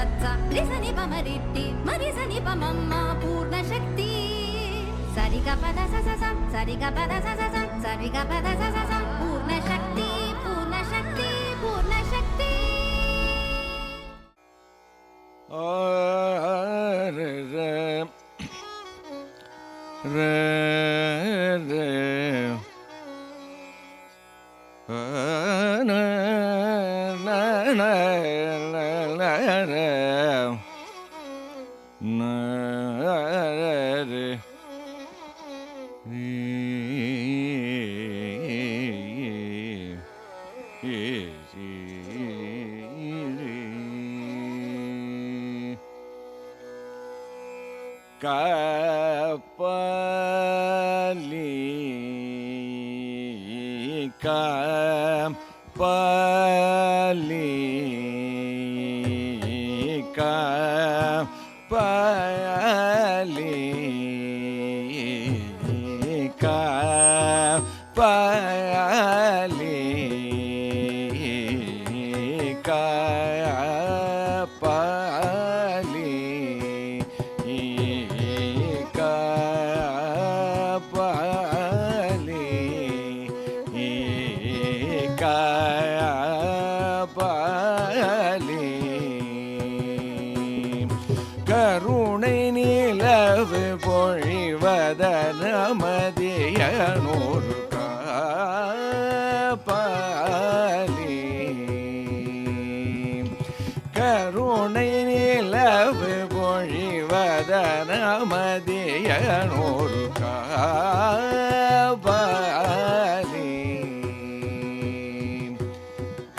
సత్స రిసని పమరిట్టి మరిసని పమమ్మ పూర్ణ శక్తి సరిగ పద సస సరిగ పద సస సరిగ పద సస పూర్ణ శక్తి పూర్ణ శక్తి పూర్ణ శక్తి கருணை நிலவு பொழிவதன மதியனோரு காப்பாலி கருணை நிலவு பொழிவதன மதியனோரு காப்பாலி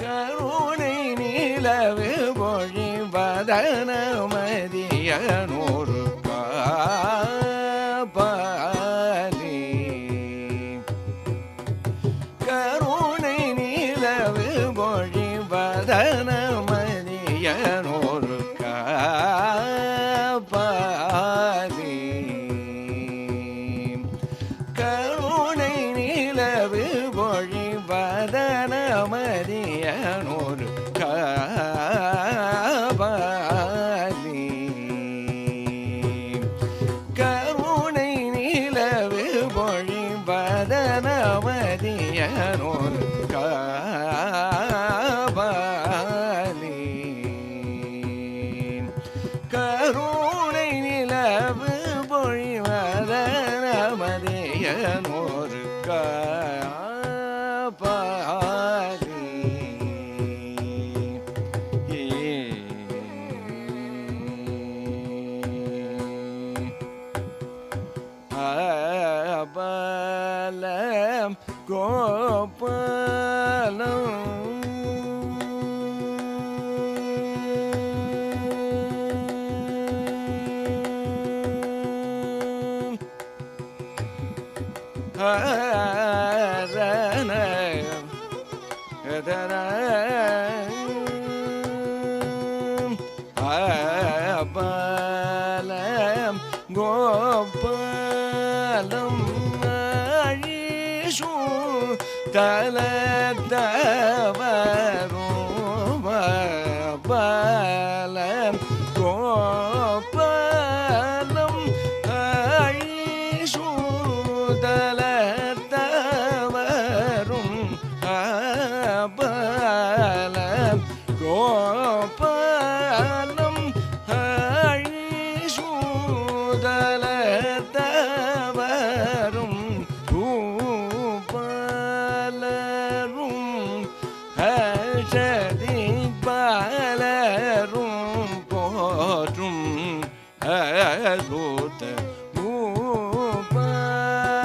கருணை நிலவு பொழிவதன மதியனோரு காப்பாலி கருணை நிலவு பொழிவதன மதியனோரு காப்பாலி கருணை நிலவு பொழிவதன மதியனோரு காப்பாலி கருணை நிலவு பொழிவதன மதியனோரு காப்பாலி கருணை நிலவு பொழிவதன மதியனோரு காப்பாலி அபலம் கோபாலம் அபலம் கோபாலம் அழிசு தலத்தவரும் அபலம் கோபாலம் அழிசு தலத்தவரும் அபலம் கோபாலம் அழிசு தலத்தவரும் பூபாலரும் ஹர்ஷதி பாலரும் போற்றும் அருத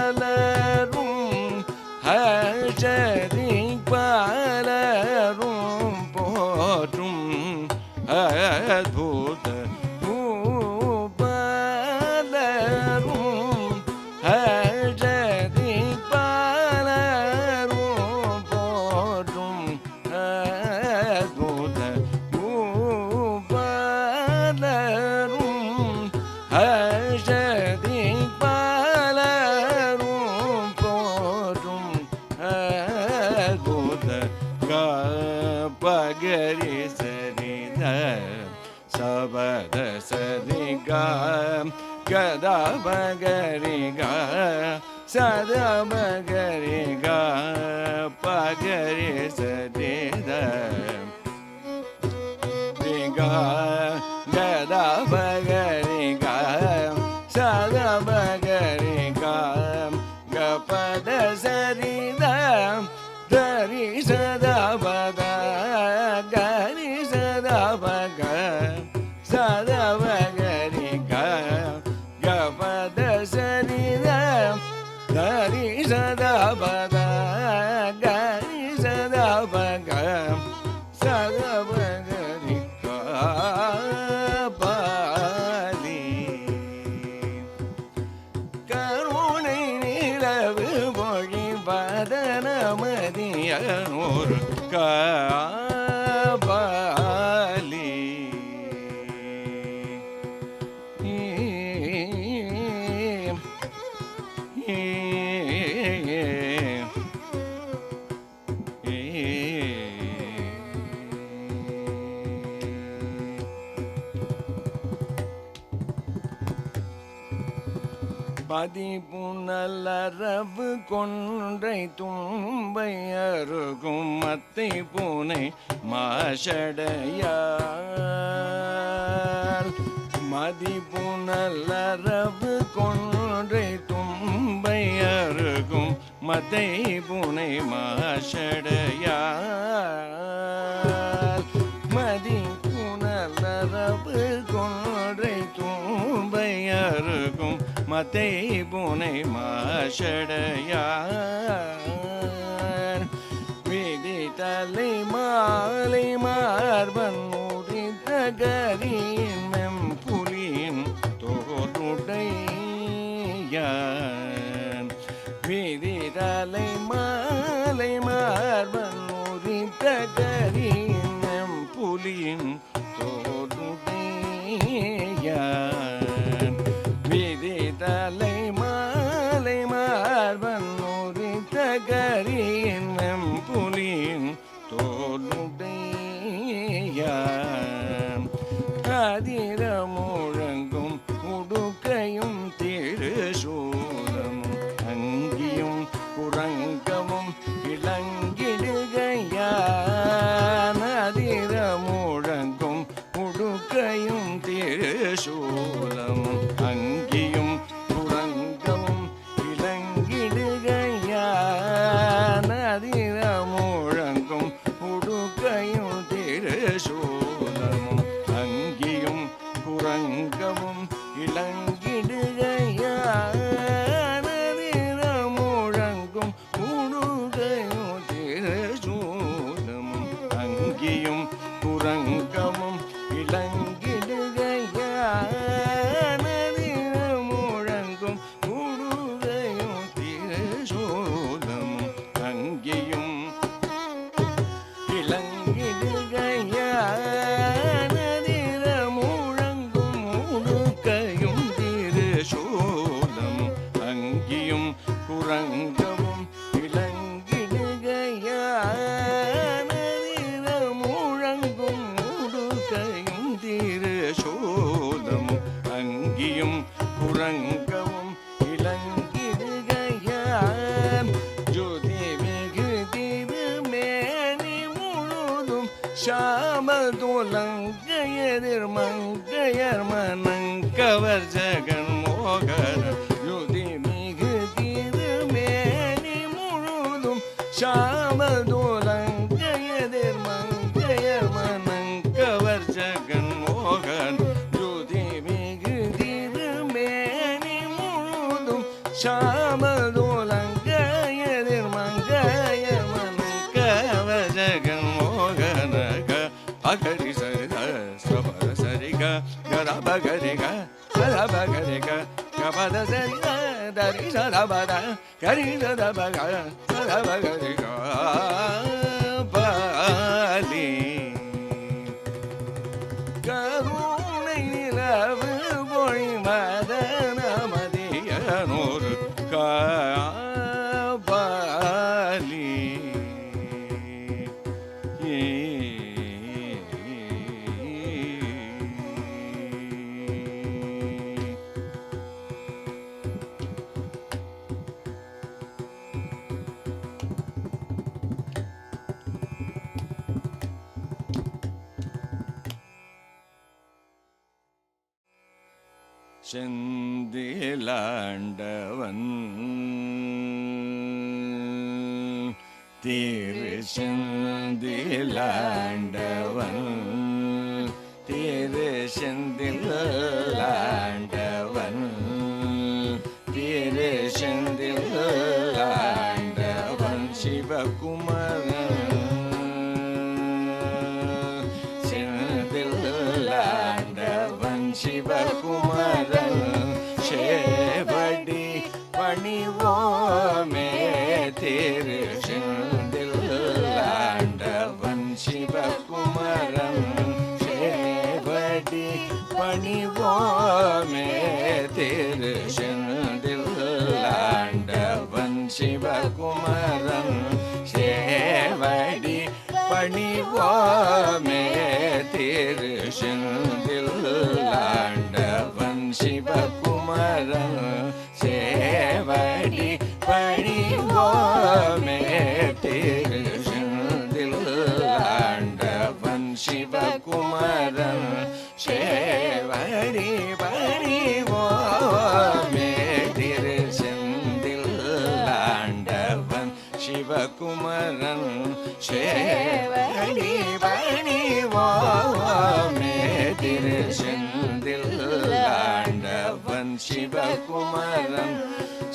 பூபாலரும் ஹர்ஷதி பாலரும் போற்றும் அத்புத பூபாலரும் ஹர்ஷதி பாலரும் போற்றும் அத்புத பூபாலரும் ஹர்ஷதி பாலரும் போற்றும் அத்புத பகரி சரித சபத சரிகா கதா பகரிகா சதா பகரிகா பகரி சரித ரிகா கதா பகரிகா சதா பகரிகா கபத சரித தரி சதா பத கரி சதா பக சதா பகரிகா கபத சரித தரி சதா பத கரி சதா பக சதா பகரிகா பாலி கருணை நிலவு மொழி பதனமதியனூர் காபாலி பதிபுனலரவு கொன்றை தும்பை அருகும் மத்தை பூனை மாஷடையால் மதிபுனலரவு கொன்றை தும்பை அருகும் மத்தை பூனை மாஷடையால் மதிபுனலரவு கொன்றை தும்பை அருகும் மத்தை பூனை மாஷடையார் விதி தலை மாலை மார்பன் உரித்த கரியின் மெம்புலியின் தோடுடையான் விதி தலை மாலை மார்பன் உரித்த கரியின் மெம்புலியின் தோடுடையான் விதி தலை மாலை மார்பன் உரித்த கரியின் வெம்புலியின் தோளுடையான் அதிர முழங்கும் உடுக்கையும் திருசூலமும் அங்கியும் குரங்கமும் இளங்கிடுகையான் அதிர முழங்கும் உடுக்கையும் திருசூலமும் அங்கியும் குரங்கமும் இளங்கிடுகையான் அதிர முழங்கும் உடுக்கையும் திருசூலமும் அங்கியும் குரங்கமும் இளங்கிடுகையான் அதிர முழங்கும் உடுக்கையும் திருசூலமும் அங்கியும் குரங்கமும் இளங்கிடுகையான் அதிர முழங்கும் உடுகையும் திருசூலமும் அங்கியும் இளங்கிடுகையான் அதிர முழங்கும் உடுக்கையும் திருசூலமும் அங்கியும் குரங்கமும் இளங்கிடுகையான் அதிர முழங்கும் உடுக்கையும் திருசூலமும் அங்கியும் குரங்கமும் இளங்கிடுகையான் ஜோதி மிகு திருமேனி முழுதும் ஷாமல் துலங்க எதிர் மங்கையர் மனங்கவர் ஜெகன் மோகன ஜோதி மிகு திருமேனி முழுதும் ஷாமல் துலங்க எதிர் மங்கையர் மனங்கவர் ஜெகன் மோகன் ஜோதி மிகு திருமேனி முழுதும் ஷாமல் துலங்க எதிர் மங்கையர் மனங்கவர் ஜெகன் மோகனக பகரி சரித சபர சரிக கதா பகரிக சதா பகரிக கபத சரித தரி சதா பத கரி சதா பக சதா பகரிக பாலி கருணை நிலவு பொழி மதனமதியனூர் காபாலி செந்திலாண்டவன் திரு செந்திலாண்டவன் திரு செந்திலாண்டவன் திரு செந்திலாண்டவன் சிவகுமரன் செந்திலாண்டவன் சிவகுமரன் சேவடி பணிவோமே திரு செந்திலாண்டவன் சிவகுமரன் சேவடி பணிவோமே திரு செந்திலாண்டவன் சிவகுமரன் சேவடி பணிவோமே திரு செந்திலாண்டவன் சிவகுமரன் சேவடி பணிவோமே திரு செந்திலாண்டவன் சிவகுமரன் சேவடி பணிவோமே திரு செந்திலாண்டவன் சிவகுமரன் சேவடி பணிவோமே திரு செந்திலாண்டவன் சிவகுமரன்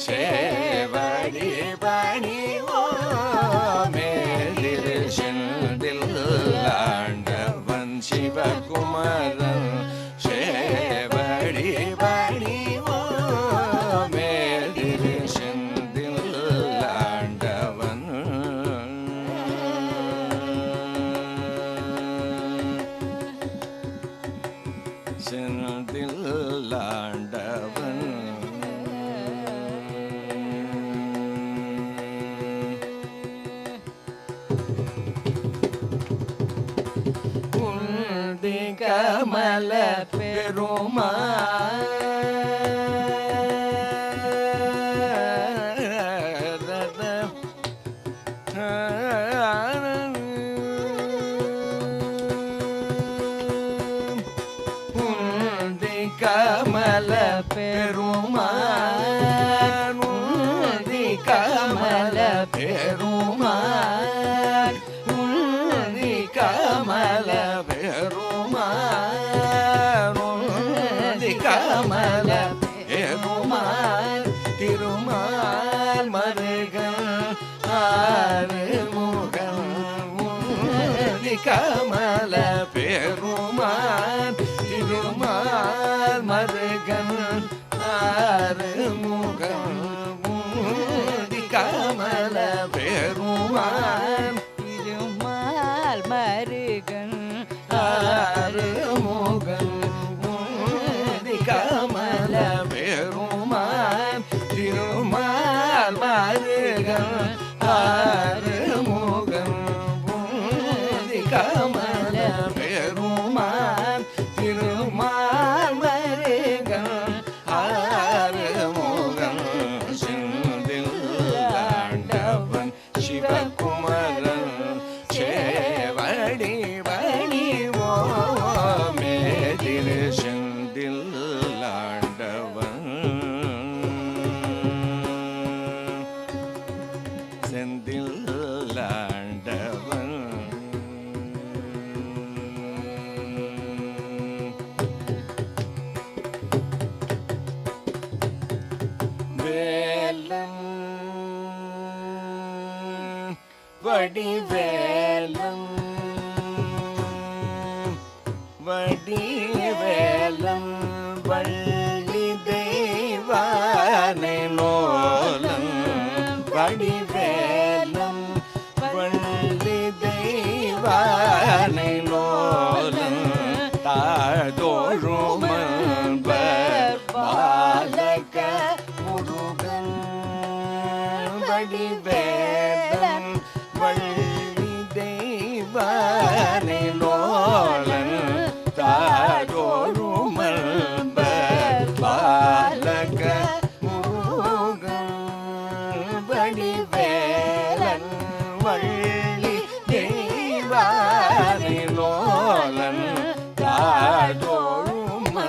சேவடி பணிவோமே திரு செந்திலாண்டவன் சிவகுமரன் சேவடி பணிவோமே திரு செந்திலாண்டவன் செந்திலாண்டவன் உந்தி கமல பெருமாள் உந்தி கமல பெருமாள் உந்தி கமல பெருமாள் உந்தி கமல பெருமாள் உந்தி கமல பெருமாள் திருமால் மருகன் ஆறுமுகன் உந்தி கமல பெருமாள் திருமால் மருகன் ஆறுமுகன் உந்தி கமல பெருமாள் திருமால் மருகன் ஆறுமுகன் உந்தி கமல பெருமாள் திருமால் மருகன் ஆறுமுகன் உந்தி கமல பெருமாள் திருமால் மருகன் ஆறுமுகன் செந்திலாண்டவன் சிவகுமரன் சேவடி பணிவோமே திரு செந்திலாண்டவன் செந்திலாண்டவன் வேலன் வடிவேலன் வடிவேலன் வள்ளி தெய்வானை லோலன் வடிவேலன் வள்ளி தெய்வானை லோலன் தாழ்தோழுமன் பாலக முருகன் வடிவேலன் வள்ளி தெய்வானை லோலன் தாழ்தோழுமன் பாலக முருகன் வடிவேலன் வள்ளி தெய்வானை லோலன் தாழ்தோழுமன்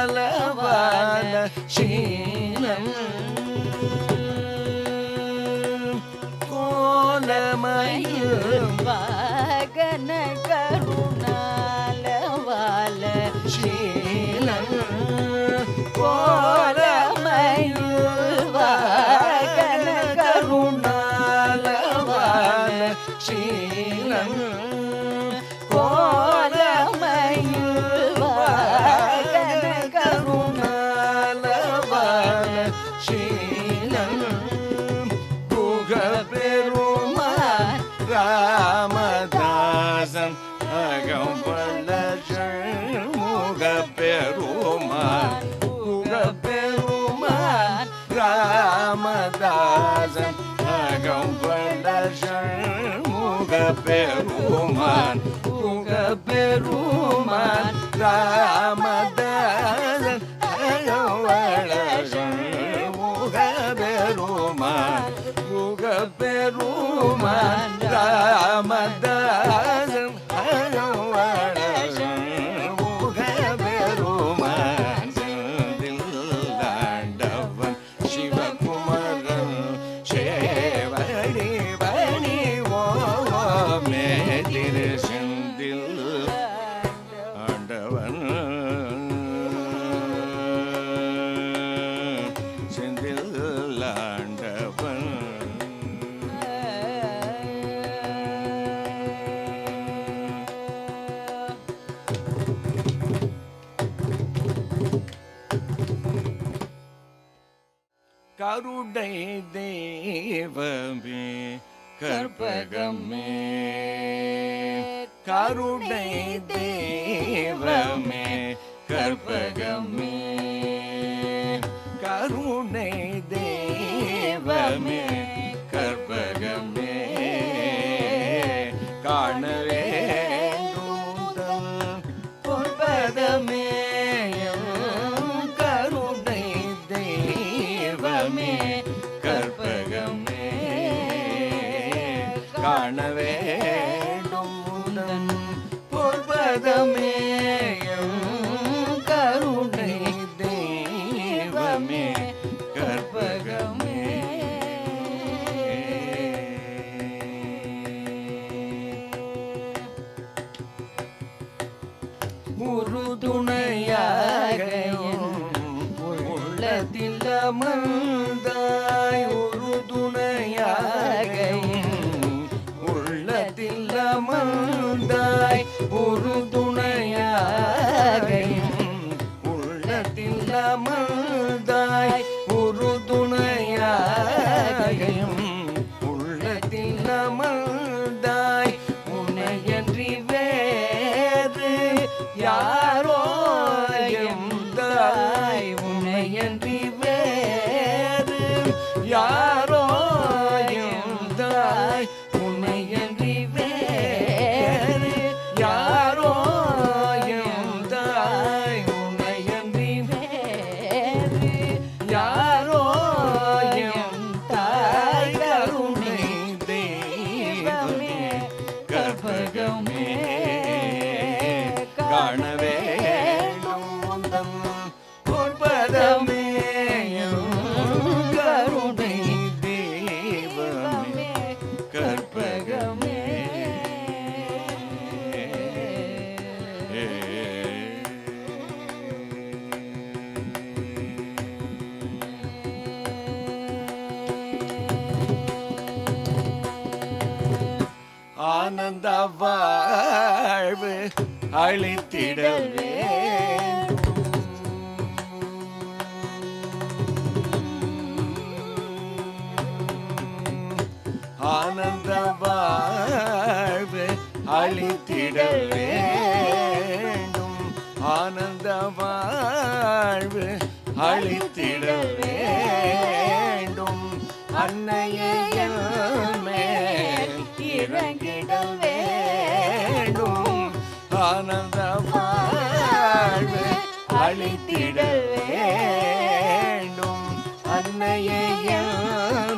கருணாலவால சீலம் கோலமயில் வாகன கருணாலவால சீலம் கோலமயில் வாகன கருணாலவால சீலம் கோலமயில் வாகன கருணாலவால சீலம் புகபெருமான் ராமதாசன் அகம்பள்ள முகப்பெருமான் புகப்பெருமான் ராமதாசன் அகம்பள்ள முகப்பெருமான் புகப்பெருமான் ராமதாசன் அகம்பள்ள முகப்பெருமான் புகப்பெருமான் ராமதாசன் முகப்பெருமான் செந்தில்லாண்டவன் சிவகுமரன் சேவடி பணி ஓமே திரு செந்தில் ஆண்டவன் செந்தில்லாண்டவன் கருடை தெய்வமே கற்பகமே கருடை தெய்வமே கற்பகமே கருணை தெய்வமே கற்பகமே காண வேண்டும் பொற்பதமே கருணை தெய்வமே கற்பகமே காண வேண்டும் பொற்பதமே கருணை தெய்வமே கற்பகமே உறுதுணையாக உள்ளத்தில் அமர்ந்தாய் உறுதுணையாக உள்ளத்தில் அமர்ந்தாய் உறுதுணையாக உள்ளத்தில் அமர்ந்தாய் உறுதுணையாக உள்ளத்தில் அமர்ந்தாய் உன்னையன்றி வேறு யாரோ எந்தாய் உன்னையன்றி வேறு யாரோ எந்தாய் உன்னையன்றி வேறு யாரோ எந்தாய் உன்னையன்றி வேறு யாரோ எந்தாய் கருணை தெய்வமே கற்பகமே காண வேண்டும் உந்தன் பொற்பதமே கருணை தெய்வமே கற்பகமே ஆனந்த வாழ்வு அளித்திடவே ஆனந்த வாழ்வு அளித்திட வேண்டும் ஆனந்த வாழ்வு அளித்திட வேண்டும் அன்னையே மேல் இறங்கிட வேண்டும் ஆனந்த வாழ்வு அளித்திட வேண்டும் அன்னையே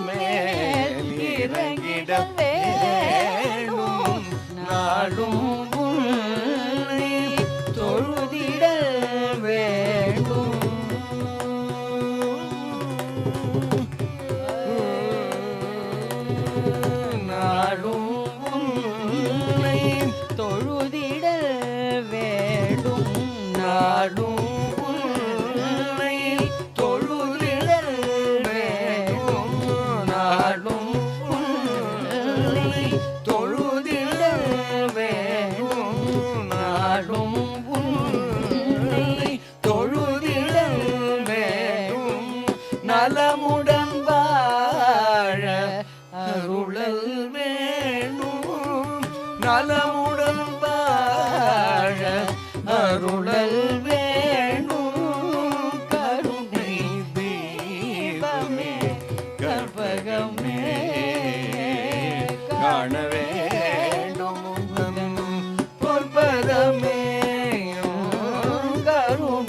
மேல் இறங்கிட வேண்டும் நாடும் உன்னை தொழுதிட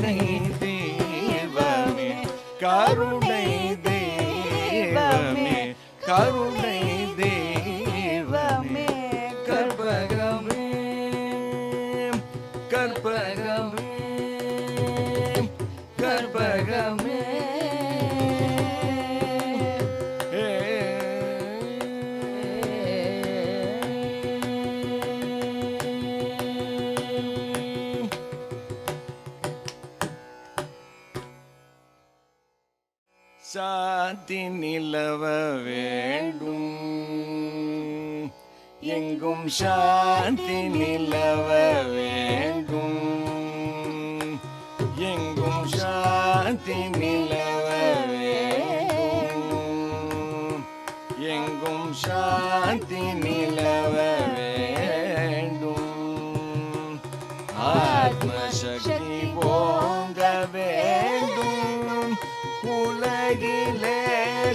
கருணை தெய்வமே கருணை தெய்வமே கருணை தெய்வமே கற்பகமே கற்பகமே கற்பகமே சாந்தி நிலவ வேண்டும் எங்கும் சாந்தி நிலவ வேண்டும் எங்கும் சாந்தி நிலவ வேண்டும் எங்கும் சாந்தி நிலவ வேண்டும் ஆத்மசக்தி ஓங்க வேண்டும் உலகிலே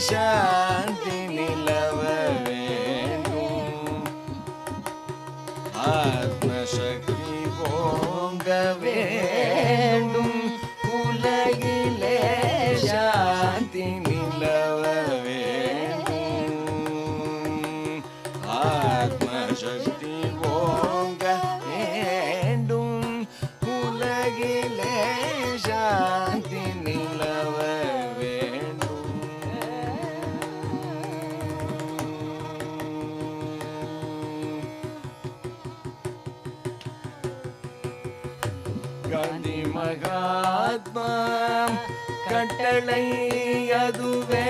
சாந்தி நிலவ வேண்டும் ஆத்மசக்தி ஓங்க வேண்டும் உலகிலே சாந்தி நிலவ வேண்டும் ஆத்மசக்தி ஓங்க வேண்டும் உலகிலே சாந்தி நிலவ காந்தி மகாத்மா கட்டளை அதுவே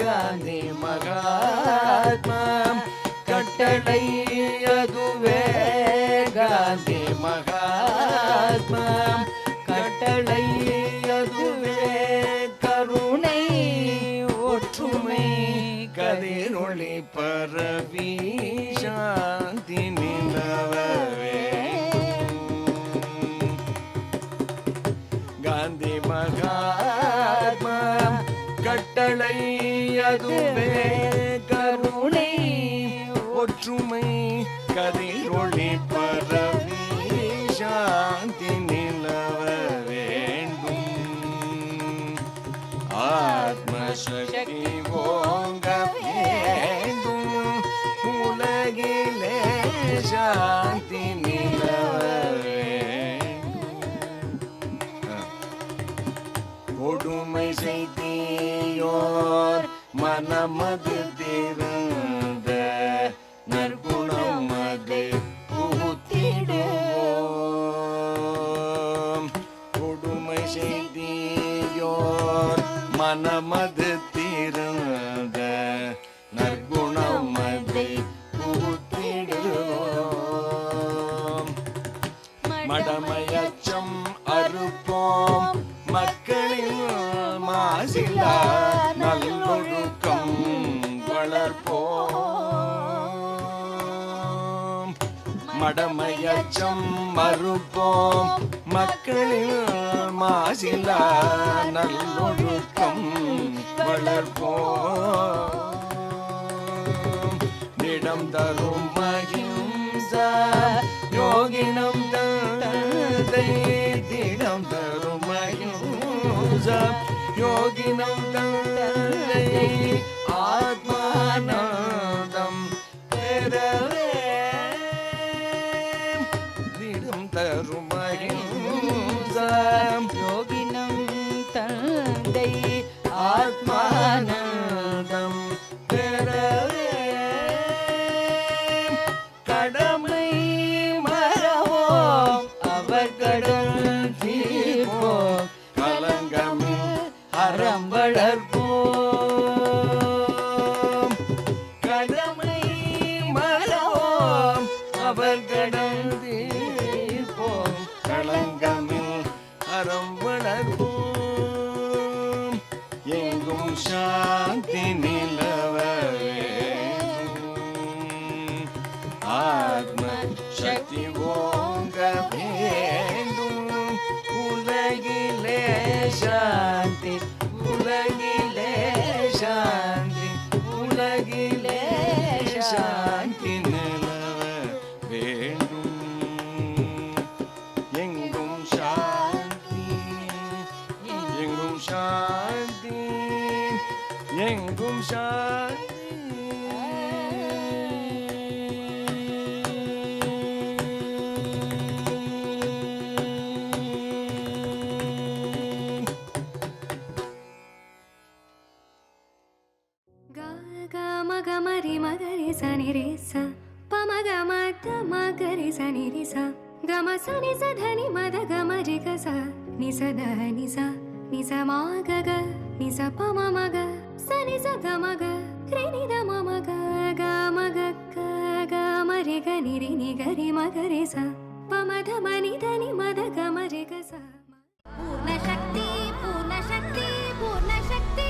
காந்தி மகாத்மா கட்டளை அதுவே காந்தி மகாத்மா கட்டளை அதுவே கருணை ஒற்றுமை கதிரொளி பரவி சாந்தி நிலவவே காந்தி மகாத்மா கட்டளை அதுவே கருணை ஒற்றுமை கதிரொளி பரவி சாந்தி நிலவ வேண்டும் ஆத்மசக்தி ஓங்க வேண்டும் உலகிலே சாந்தி நிலவ கொடுமை செய்தியோர் மனமது திறந்த நற்குணம் அது புகுத்திடுவோம் கொடுமை செய்தியோர் மனமது திறந்த நற்குணம் அது புகுத்திடுவோம் மடமையச்சம் அறுப்போம் மக்களின் மாசிலா நல்லொழுக்கம் வளர்ப்போம் மடமையச்சம் மறுப்போம் மக்களின் மாசிலா நல்லொழுக்கம் வளர்ப்போம் நிடம் தரும் மகிம்சா யோகினம் தந்தை திடம் தரும் யோகினம் தந்தை ஆத்மானந்தம் பெறவே திடம் தரும் யோகினம் தந்தை ஆத்மானந்தம் பெறவே கடமை மறவோம் அவர் கடல் தீர்ப்போம் அறம் வளர்ப்போம் கடமை மறவோம் அவர் கடல் தீர்ப்போம் களங்கமில் அறம் வளர்ப்போம் எங்கும் சாந்தி நிலவ வேண்டும் ஆத்ம சக்தி ஓங்க வேண்டும் உலகிலே சாந்தி உலகிலே சாந்தி உலகிலே சாந்தி நிலவ வேண்டும் எங்கும் சாந்தி எங்கும் சாந்தி மகரி மகரி சனி ரே ச பமக மத மகரி சனி ரி ச கம சனி ச தனி மத கமரி க ச நி ச த நி ச நி ச மா க க நி ச ப ம ம க சனி ச க ம க ரி நி த ம ம க க ம க க க ம ரி க நி ரி நி க ரி ம க ரி ச ப ம த ம நி த நி ம த க ம ரி க ச பூர்ண சக்தி பூர்ண சக்தி பூர்ண சக்தி